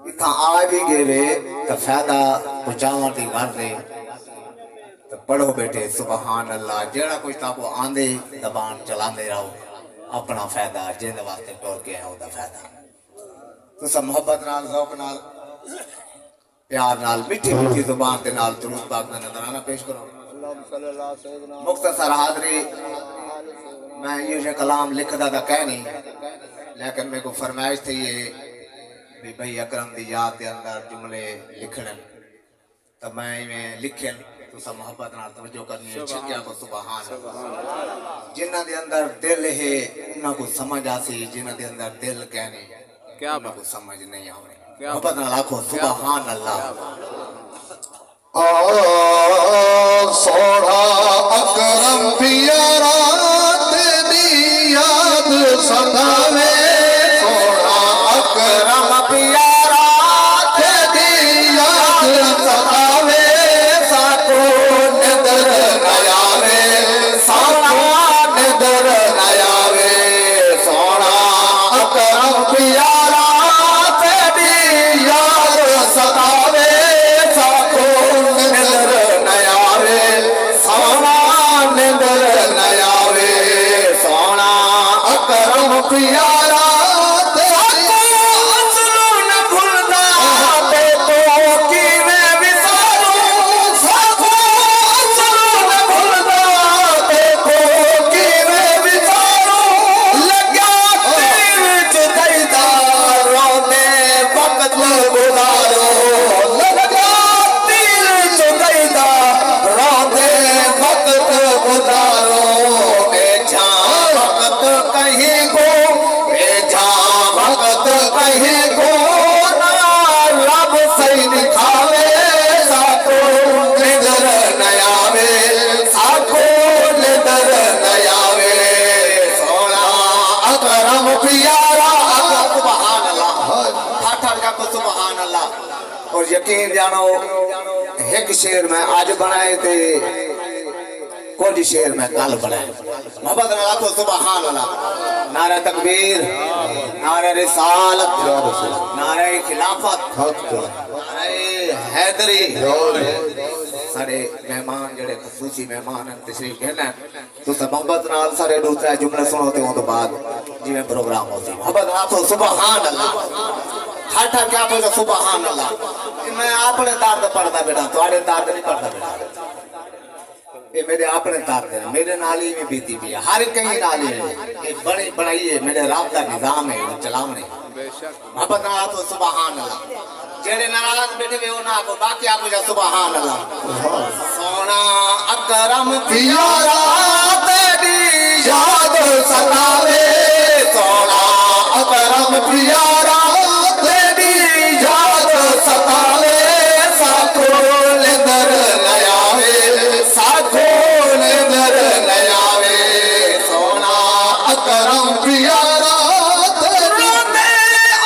इतना आ भी गए तो फायदा पहुंचावा की घर से तो पढ़ो बेटे सुबहान अल्लाह जेड़ा कुछ ताको आंदे जबान चलाते रहो अपना फायदा जिंद वास्ते टोर के है ओदा फायदा तुसा मोहब्बत नाल ज़ौक नाल प्यार नाल मिठी मिठी जुबान के नाल दुरूद पाक का नजराना पेश करो। मुख्तसर हाज़री मैं ये कलाम लिखदा तो कह नहीं लेकिन मेरे को फरमाइश थी ये भी भाई अकरम की याद के अंदर जुमले लिखने तो मैं इवें लिखन तुसा मोहब्बत नाल तवज्जो करनी है छिक्या को सुभान अल्लाह जिन्हां दे अंदर दिल है उन्हां को समझ आसी जिन्हां दे अंदर दिल कहने क्या को समझ नहीं आवे मोहब्बत नाल आखो सुभान अल्लाह। सोढ़ा अकरम प्यारा तेरी याद सदावे सोढ़ा अकरम प्यारा तेरी याद सदावे साको निदर नयावे साको निदर नयावे सोढ़ा अकरम प्यारा तेरी याद सदावे प्यारा और यकीन जानो एक शेर में आज बनाए थे कुछ शेर में कल बनाए मोहब्बत नाल आखो सुभान अल्लाह। नारे तकबीर नारे रिसालत नारे खिलाफत नारे हैदरी सारे मेहमान जेड़े खसूसी मेहमान तशरीफ लेना तो मोहब्बत नाल सारे दूसरा जुमले सुनो ते उस बाद जिवें प्रोग्राम होती मोहब्बत नाल आखो सुभान अल्लाह। हर ठार क्या बोला सुभान अल्लाह। मैं अपने दर्द पढ़ता बेटा थोड़े दर्द नहीं पढ़ता बेटा ये मेरे अपने दर्द है मेरे नाल ही में बीती भी है हर कहीं नाल ही है बड़ी बनाई है मेरे रात का निजाम है चलावने मोहब्बत नाल तो सुभान अल्लाह। जेड़े नाराज बैठे वे ना को बाकी आप जा सुभान अल्लाह। सोना अकरम प्यारा तेरी याद सतावे सोना अकरम प्यारा सतावे साको निदर नयावे साको निदर नयावे सोना अकरम प्यारा रोंदे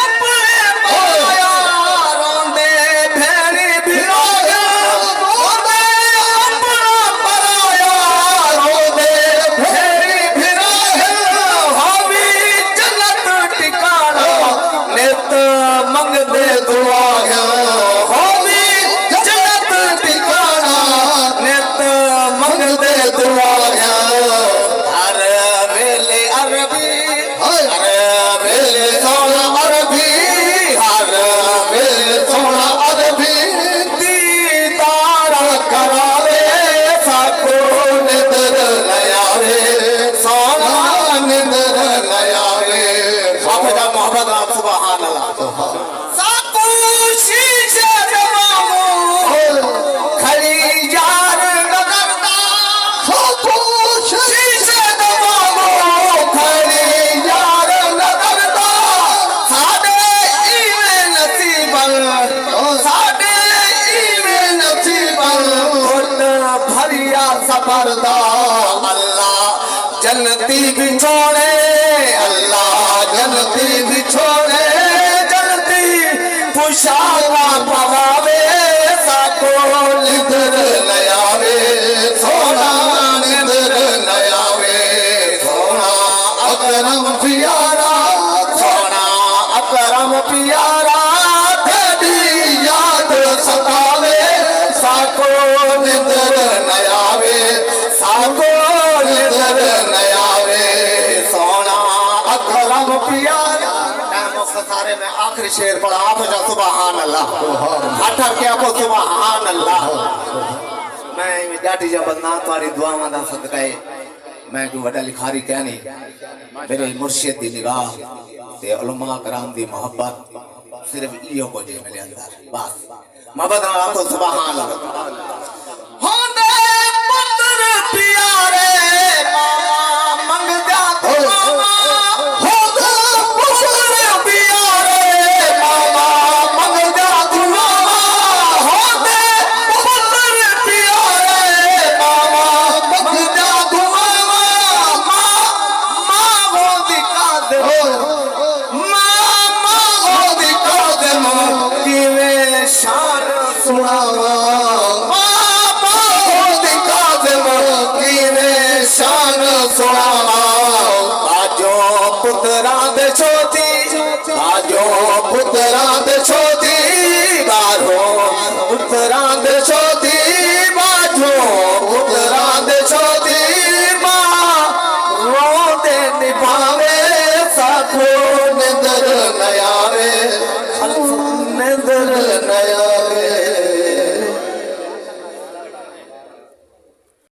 अपने पाया रोंदे भेड़ी भिरोया रोंदे अपना पराया रोंदे भेड़ी भिरोया हावी जन्नत ठिकाना नित मंगदे दुआ सफरदा अल्लाह जन्नती बिछोड़े अल्लाह जन्नती बिछोड़े जन्नती पुशाला पवावे साको निदर नयावे सोना निदर नयावे सोना अकरम प्यारा सोना अकरम प्यारा सारे में आखिरी शेर पढ़ा आप जा सुभान अल्लाह हट के आपो सुभान अल्लाह मैं डाटी जा बदना तुम्हारी दुआवां दा सदका है मैं जो वडा लिखारी कहनी मेरे मुर्शिद दी निगाह ते उलमा कराम दी मोहब्बत सिर्फ इहो को जे मेरे अंदर बस मोहब्बत नाल आपो सुभान अल्लाह